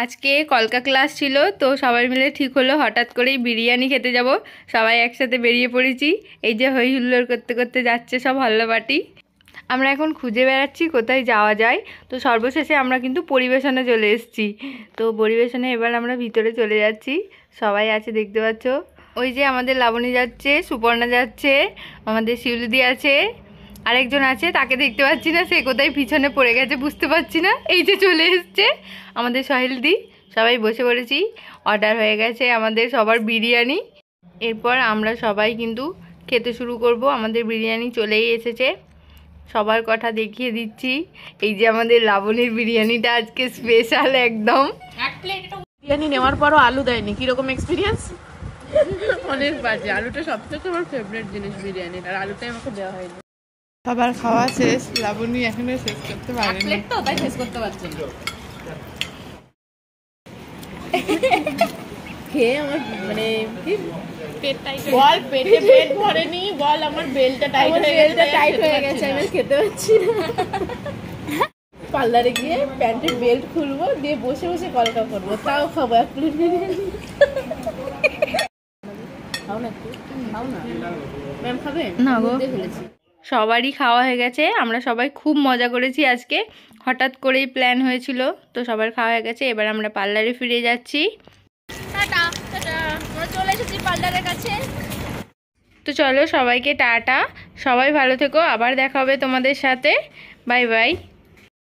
আজকে কলকা ক্লাস ছিল, তো সবাই মিলে ঠিক হলো হঠাৎ করেই বিরিয়ানি খেতে যাব। সবাই একসাথে বেরিয়ে পড়েছি। এই যে হই হুল্লোড় করতে করতে যাচ্ছে সব হল্লাবাটি। আমরা এখন খুঁজে বেড়াচ্ছি কোথায় যাওয়া যায়। তো সর্বশেষে আমরা কিন্তু পরিবেশনে চলে এসেছি। তো পরিবেশনে এবার আমরা ভিতরে চলে যাচ্ছি। সবাই আছে দেখতে পাচ্ছ। ওই যে আমাদের লাবণী যাচ্ছে, সুপর্ণা যাচ্ছে, আমাদের শিউলিদি আছে, আরেকজন আছে তাকে দেখতে পাচ্ছি না, সে কোথায় পিছনে পড়ে গেছে বুঝতে পারছি না। এই যে চলে এসছে আমাদের সহেলদি। সবাই বসে পড়েছি। অর্ডার হয়ে গেছে আমাদের সবার বিরিয়ানি। এরপর আমরা সবাই কিন্তু খেতে শুরু করব। আমাদের বিরিয়ানি চলেই এসেছে। সবার কথা দেখিয়ে দিচ্ছি। এই যে আমাদের লাবণীর বিরিয়ানিটা আজকে স্পেশাল একদম। এক প্লেট বিরিয়ানি নেওয়ার পরও আলু দেয়নি, কিরকম এক্সপিরিয়েন্স? অনেক বাজে। আলুটা সবথেকে আমার ফেভারিট জিনিস বিরিয়ানির, আর আলুটাই আমাকে দেওয়া হয়নি। সবার খাওয়া শেষ, লাবণী এখনো শেষ করতে পারেনি। প্লেট তো তাই শেষ করতে পারছি না। খেয়ে আমার মানে পেট টাইট বল, পেটে পেট ভরেনি বল, আমার বেলটা টাইট হয়ে গেছে, আমি খেতে পাচ্ছি না। পার্লারে গিয়ে প্যান্টের বেল্ট খুলবো, দিয়ে বসে বসে কলকা করবো, তাও খাবো এক প্লেট বিরিয়ানি। খাও না একটু, খাও না ম্যাম, খাবে না গো, ফেলেছি। সবারই খাওয়া হয়ে গেছে। আমরা সবাই খুব মজা করেছি আজকে। হঠাৎ করেই প্ল্যান হয়েছিল, তো সবার খাওয়া হয়ে গেছে। এবার আমরা পার্লারে ফিরে যাচ্ছি। টাটা টাটা, আমরা চলে এসেছি পার্লারের কাছে। তো চলো সবাইকে টাটা, সবাই ভালো থেকো, আবার দেখা হবে তোমাদের সাথে। Bye bye.